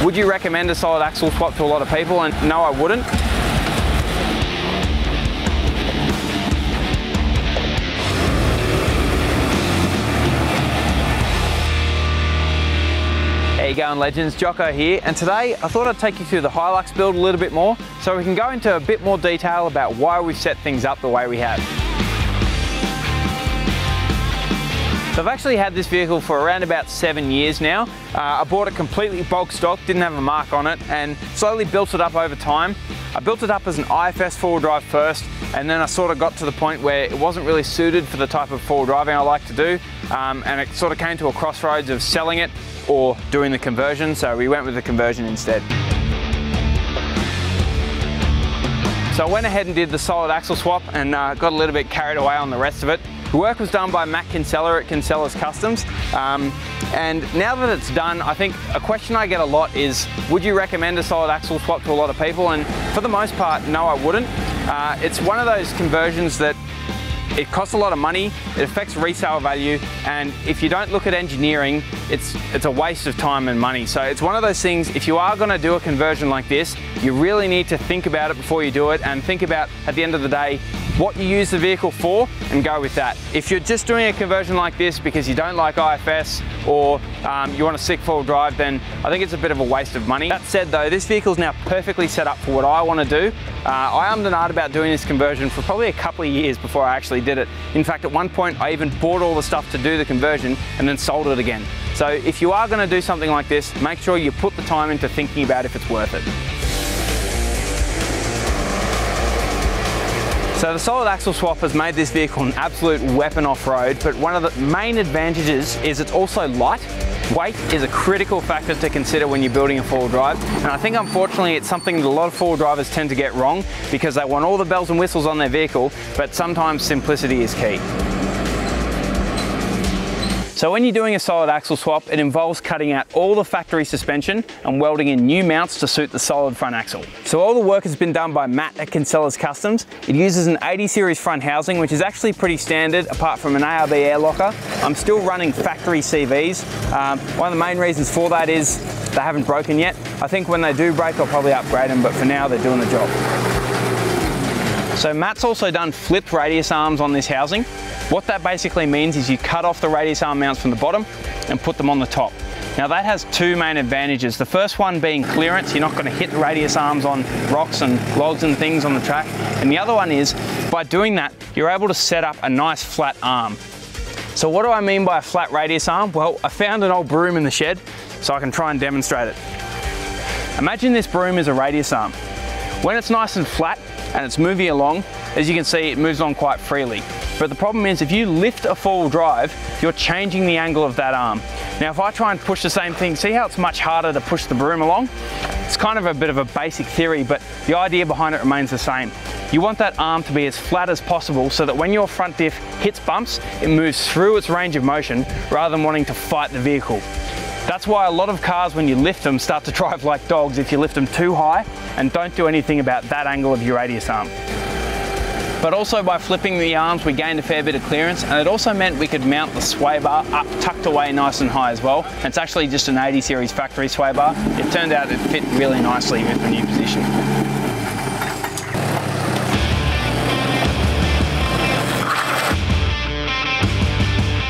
Would you recommend a solid axle swap to a lot of people? And no, I wouldn't. How you going, legends? Jocko here, and today I thought I'd take you through the HILUX build a little bit more so we can go into a bit more detail about why we've set things up the way we have. So I've actually had this vehicle for around about 7 years now. I bought it completely bulk stock, didn't have a mark on it, and slowly built it up over time. I built it up as an IFS four-wheel drive first, and then I sort of got to the point where it wasn't really suited for the type of four-wheel driving I like to do, and it sort of came to a crossroads of selling it or doing the conversion, so we went with the conversion instead. So I went ahead and did the solid axle swap and got a little bit carried away on the rest of it. The work was done by Matt Kinsella at Kinsella's Customs, and now that it's done, I think a question I get a lot is, would you recommend a solid axle swap to a lot of people? And for the most part, no, I wouldn't. It's one of those conversions that it costs a lot of money, it affects resale value, and if you don't look at engineering, it's a waste of time and money. So it's one of those things, if you are going to do a conversion like this, you really need to think about it before you do it, and think about, at the end of the day, what you use the vehicle for, and go with that. If you're just doing a conversion like this because you don't like IFS or you want a sick four-wheel drive, then I think it's a bit of a waste of money. That said though, this vehicle is now perfectly set up for what I want to do. I ummed and ahed about doing this conversion for probably a couple of years before I actually did it. In fact, at one point I even bought all the stuff to do the conversion and then sold it again. So if you are going to do something like this, make sure you put the time into thinking about if it's worth it. So the solid axle swap has made this vehicle an absolute weapon off-road, but one of the main advantages is it's also light. Weight is a critical factor to consider when you're building a four-wheel drive, and I think unfortunately it's something that a lot of four-wheel drivers tend to get wrong because they want all the bells and whistles on their vehicle, but sometimes simplicity is key. So when you're doing a solid axle swap, it involves cutting out all the factory suspension and welding in new mounts to suit the solid front axle. So all the work has been done by Matt at Kinsella's Customs. It uses an 80 series front housing, which is actually pretty standard apart from an ARB air locker. I'm still running factory CVs. One of the main reasons for that is they haven't broken yet. I think when they do break, I'll probably upgrade them, but for now they're doing the job. So Matt's also done flipped radius arms on this housing. What that basically means is you cut off the radius arm mounts from the bottom and put them on the top. Now that has two main advantages. The first one being clearance. You're not going to hit the radius arms on rocks and logs and things on the track. And the other one is, by doing that, you're able to set up a nice flat arm. So what do I mean by a flat radius arm? Well, I found an old broom in the shed, so I can try and demonstrate it. Imagine this broom is a radius arm. When it's nice and flat and it's moving along, as you can see, it moves on quite freely. But the problem is, if you lift a four-wheel drive, you're changing the angle of that arm. Now, if I try and push the same thing, see how it's much harder to push the broom along? It's kind of a bit of a basic theory, but the idea behind it remains the same. You want that arm to be as flat as possible so that when your front diff hits bumps, it moves through its range of motion rather than wanting to fight the vehicle. That's why a lot of cars, when you lift them, start to drive like dogs if you lift them too high and don't do anything about that angle of your radius arm. But also by flipping the arms, we gained a fair bit of clearance, and it also meant we could mount the sway bar up tucked away nice and high as well. And it's actually just an 80 series factory sway bar. It turned out it fit really nicely with the new position.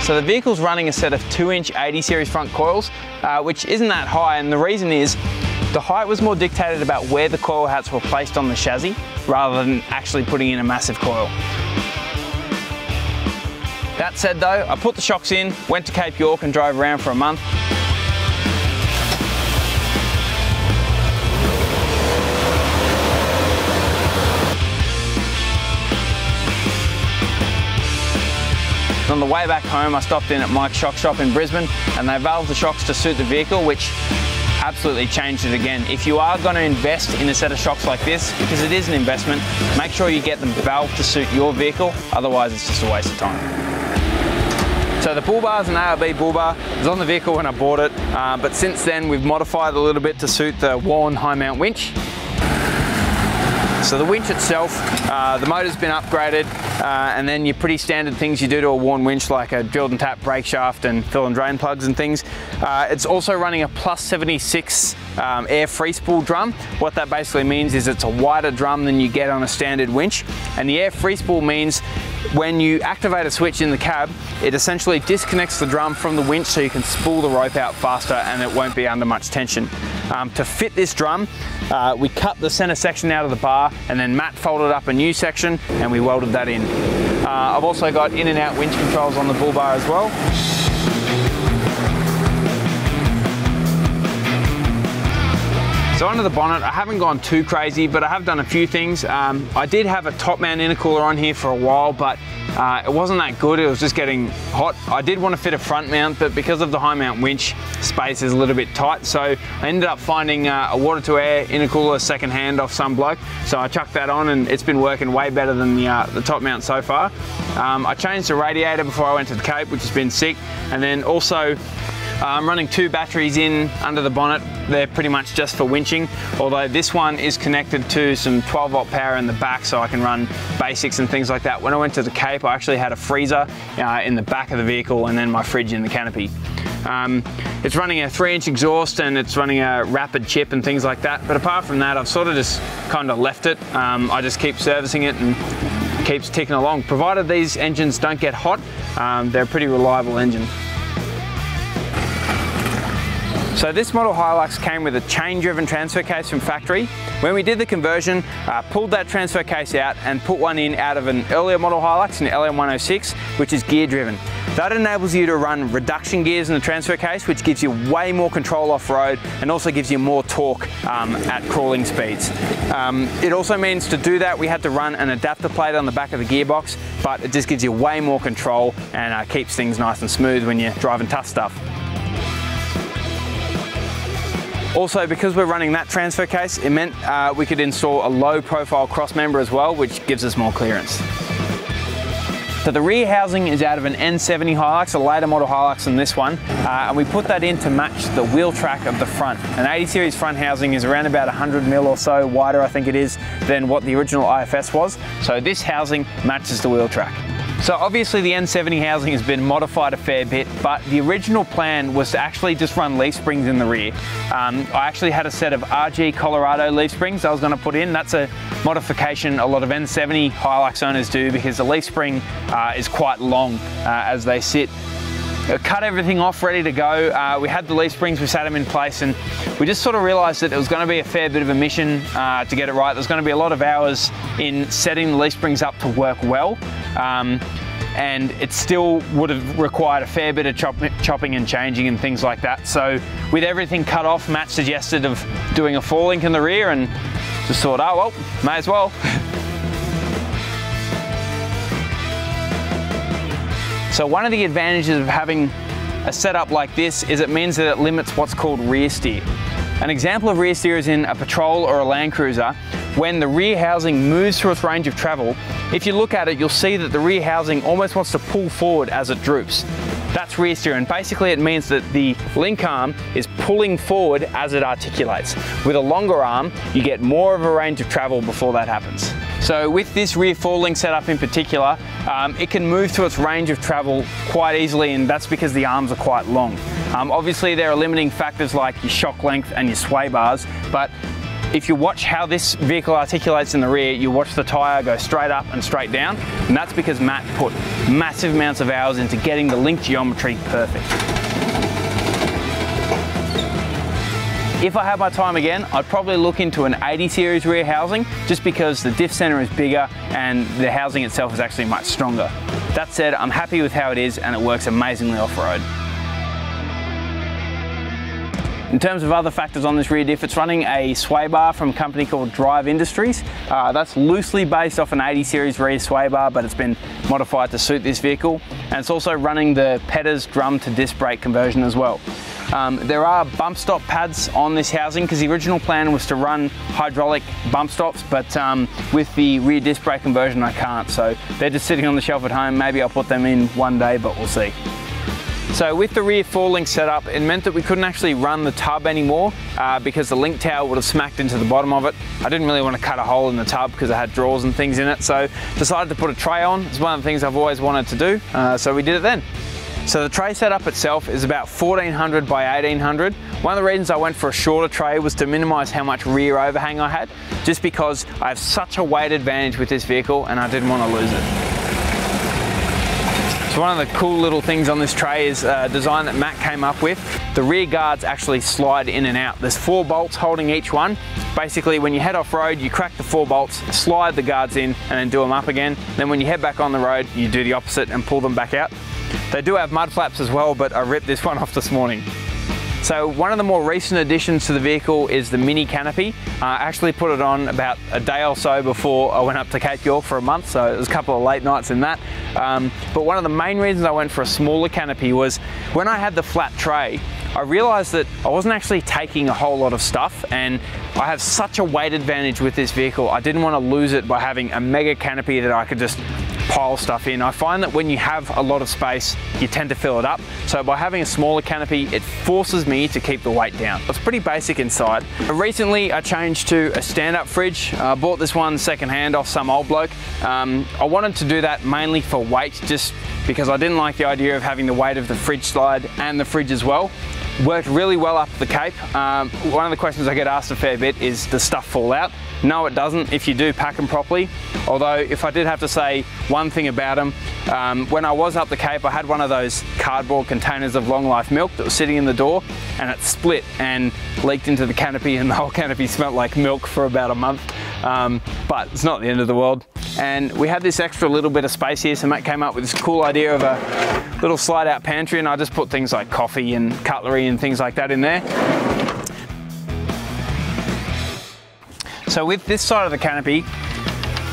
So the vehicle's running a set of 2-inch 80 series front coils, which isn't that high, and the reason is the height was more dictated about where the coil hats were placed on the chassis rather than actually putting in a massive coil. That said though, I put the shocks in, went to Cape York and drove around for a month. On the way back home, I stopped in at Mike's Shock Shop in Brisbane, and they valved the shocks to suit the vehicle, which absolutely changed it again. If you are going to invest in a set of shocks like this, because it is an investment, make sure you get them valved to suit your vehicle, otherwise it's just a waste of time. So the bull bar is an ARB bull bar. It was on the vehicle when I bought it, but since then we've modified a little bit to suit the Warren high mount winch. So the winch itself, the motor's been upgraded, and then your pretty standard things you do to a worn winch, like a drilled and tapped brake shaft and fill and drain plugs and things. It's also running a plus 76 air free spool drum. What that basically means is it's a wider drum than you get on a standard winch, and the air free spool means when you activate a switch in the cab, it essentially disconnects the drum from the winch so you can spool the rope out faster and it won't be under much tension. To fit this drum, we cut the center section out of the bar, and then Matt folded up a new section and we welded that in. I've also got in and out winch controls on the bull bar as well. So under the bonnet, I haven't gone too crazy, but I have done a few things. I did have a top mount intercooler on here for a while, but it wasn't that good. It was just getting hot. I did want to fit a front mount, but because of the high mount winch, space is a little bit tight. So I ended up finding a water to air intercooler second hand off some bloke. So I chucked that on and it's been working way better than the top mount so far. I changed the radiator before I went to the Cape, which has been sick. And then also, I'm running 2 batteries in under the bonnet. They're pretty much just for winching, although this one is connected to some 12-volt power in the back, so I can run basics and things like that. When I went to the Cape, I actually had a freezer in the back of the vehicle and then my fridge in the canopy. It's running a 3-inch exhaust and it's running a rapid chip and things like that, but apart from that, I've sort of just kind of left it. I just keep servicing it and it keeps ticking along. Provided these engines don't get hot, they're a pretty reliable engine. So this model Hilux came with a chain-driven transfer case from factory. When we did the conversion, pulled that transfer case out and put one in out of an earlier model Hilux, an LM106, which is gear-driven. That enables you to run reduction gears in the transfer case, which gives you way more control off-road and also gives you more torque at crawling speeds. It also means to do that, we had to run an adapter plate on the back of the gearbox, but it just gives you way more control and keeps things nice and smooth when you're driving tough stuff. Also, because we're running that transfer case, it meant we could install a low profile cross member as well, which gives us more clearance. So the rear housing is out of an N70 Hilux, a later model Hilux than this one, and we put that in to match the wheel track of the front. An 80 series front housing is around about 100 mil or so wider, I think it is, than what the original IFS was. So this housing matches the wheel track. So obviously the N70 housing has been modified a fair bit, but the original plan was to actually just run leaf springs in the rear. I actually had a set of RG Colorado leaf springs I was going to put in. That's a modification a lot of N70 Hilux owners do because the leaf spring is quite long as they sit. Cut everything off, ready to go. We had the leaf springs, we sat them in place, and we just sort of realized that it was going to be a fair bit of a mission to get it right. There's going to be a lot of hours in setting the leaf springs up to work well. And it still would have required a fair bit of chopping and changing and things like that. So with everything cut off, Matt suggested of doing a 4-link in the rear, and just thought, oh well, may as well. So one of the advantages of having a setup like this is it means that it limits what's called rear steer. An example of rear steer is in a Patrol or a Land Cruiser. When the rear housing moves through its range of travel, if you look at it, you'll see that the rear housing almost wants to pull forward as it droops. That's rear steer, and basically it means that the link arm is pulling forward as it articulates. With a longer arm, you get more of a range of travel before that happens. So with this rear 4-link setup in particular, it can move through its range of travel quite easily, and that's because the arms are quite long. Obviously there are limiting factors like your shock length and your sway bars, but if you watch how this vehicle articulates in the rear, you watch the tyre go straight up and straight down, and that's because Matt put massive amounts of hours into getting the link geometry perfect. If I had my time again, I'd probably look into an 80 series rear housing just because the diff center is bigger and the housing itself is actually much stronger. That said, I'm happy with how it is and it works amazingly off-road. In terms of other factors on this rear diff, it's running a sway bar from a company called Drive Industries. That's loosely based off an 80 series rear sway bar, but it's been modified to suit this vehicle. And it's also running the Petter's drum to disc brake conversion as well. There are bump stop pads on this housing because the original plan was to run hydraulic bump stops, but with the rear disc brake conversion I can't, so they're just sitting on the shelf at home. Maybe I'll put them in one day, but we'll see. So with the rear 4-link setup, it meant that we couldn't actually run the tub anymore because the link tower would have smacked into the bottom of it. I didn't really want to cut a hole in the tub because it had drawers and things in it, so decided to put a tray on. It's one of the things I've always wanted to do, so we did it then. So the tray setup itself is about 1400 by 1800. One of the reasons I went for a shorter tray was to minimize how much rear overhang I had, just because I have such a weight advantage with this vehicle and I didn't want to lose it. So one of the cool little things on this tray is a design that Matt came up with. The rear guards actually slide in and out. There's 4 bolts holding each one. Basically, when you head off road, you crack the 4 bolts, slide the guards in, and then do them up again. Then when you head back on the road, you do the opposite and pull them back out. They do have mud flaps as well, but I ripped this one off this morning. So one of the more recent additions to the vehicle is the mini canopy. I actually put it on about a day or so before I went up to Cape York for a month, so it was a couple of late nights in that. But one of the main reasons I went for a smaller canopy was when I had the flat tray, I realized that I wasn't actually taking a whole lot of stuff, and I have such a weight advantage with this vehicle. I didn't want to lose it by having a mega canopy that I could just pile stuff in. I find that when you have a lot of space, you tend to fill it up. So by having a smaller canopy, it forces me to keep the weight down. It's pretty basic inside. Recently, I changed to a stand-up fridge. I bought this one secondhand off some old bloke. I wanted to do that mainly for weight, just because I didn't like the idea of having the weight of the fridge slide and the fridge as well. Worked really well up the Cape. One of the questions I get asked a fair bit is, does stuff fall out? No, it doesn't if you do pack them properly. Although if I did have to say one thing about them, when I was up the Cape, I had one of those cardboard containers of long life milk that was sitting in the door, and it split and leaked into the canopy, and the whole canopy smelled like milk for about a month. But it's not the end of the world. And we had this extra little bit of space here, so Matt came up with this cool idea of a little slide out pantry, and I just put things like coffee and cutlery and things like that in there. So with this side of the canopy,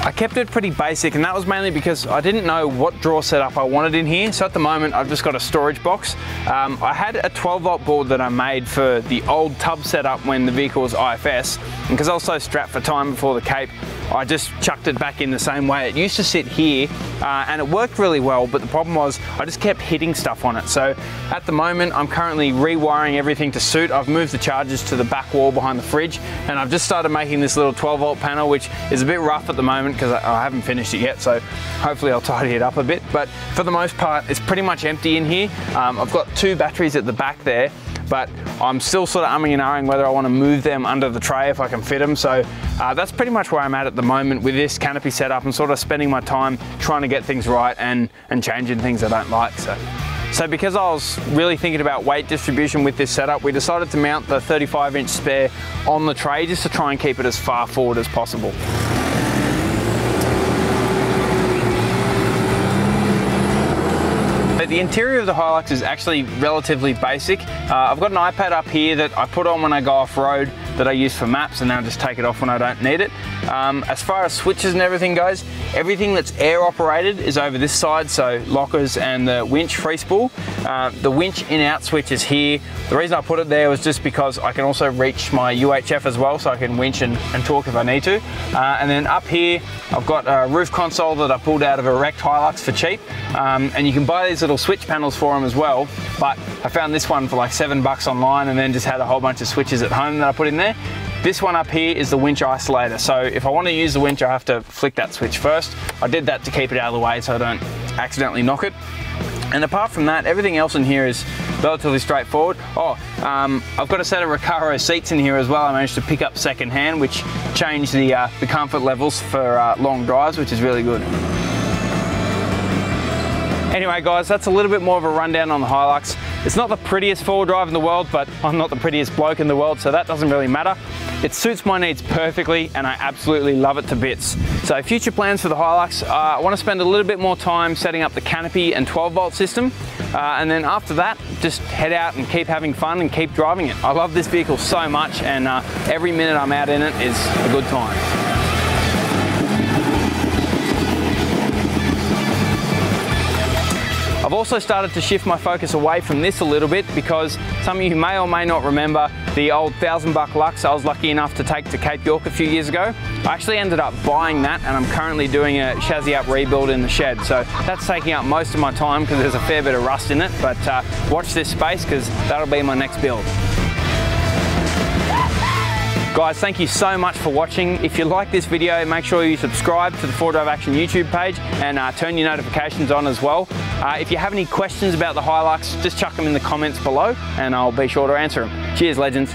I kept it pretty basic, and that was mainly because I didn't know what drawer setup I wanted in here. So at the moment, I've just got a storage box. I had a 12-volt board that I made for the old tub setup when the vehicle was IFS, and because I was so strapped for time before the Cape, I just chucked it back in the same way. It used to sit here, and it worked really well, but the problem was I just kept hitting stuff on it. So at the moment, I'm currently rewiring everything to suit. I've moved the chargers to the back wall behind the fridge, and I've just started making this little 12-volt panel, which is a bit rough at the moment because I haven't finished it yet, so hopefully I'll tidy it up a bit. But for the most part, it's pretty much empty in here. I've got 2 batteries at the back there, but I'm still sort of umming and ahhing whether I want to move them under the tray if I can fit them. So that's pretty much where I'm at the moment with this canopy setup. I'm sort of spending my time trying to get things right and changing things I don't like. So because I was really thinking about weight distribution with this setup, we decided to mount the 35-inch spare on the tray just to try and keep it as far forward as possible. The interior of the HILUX is actually relatively basic. I've got an iPad up here that I put on when I go off-road that I use for maps, and then I just take it off when I don't need it. As far as switches and everything goes, everything that's air operated is over this side, so lockers and the winch free spool. The winch in-out switch is here. The reason I put it there was just because I can also reach my UHF as well, so I can winch and torque if I need to. And then up here, I've got a roof console that I pulled out of a wrecked HILUX for cheap. And you can buy these little switch panels for them as well, but I found this one for like $7 online, and then just had a whole bunch of switches at home that I put in there. This one up here is the winch isolator, so if I want to use the winch I have to flick that switch first. I did that to keep it out of the way so I don't accidentally knock it. And apart from that, everything else in here is relatively straightforward. I've got a set of Recaro seats in here as well. I managed to pick up second hand, which changed the comfort levels for long drives, which is really good. Anyway guys, that's a little bit more of a rundown on the HILUX. It's not the prettiest four-wheel drive in the world, but I'm not the prettiest bloke in the world, so that doesn't really matter. It suits my needs perfectly, and I absolutely love it to bits. So future plans for the HILUX, I want to spend a little bit more time setting up the canopy and 12-volt system, and then after that, just head out and keep having fun and keep driving it. I love this vehicle so much, and every minute I'm out in it is a good time. I've also started to shift my focus away from this a little bit because some of you may or may not remember the old $1,000 Lux I was lucky enough to take to Cape York a few years ago. I actually ended up buying that, and I'm currently doing a chassis up rebuild in the shed. So that's taking up most of my time because there's a fair bit of rust in it, but watch this space because that'll be my next build. Guys, thank you so much for watching. If you like this video, make sure you subscribe to the 4Drive Action YouTube page and turn your notifications on as well. If you have any questions about the HILUX, just chuck them in the comments below and I'll be sure to answer them. Cheers, legends.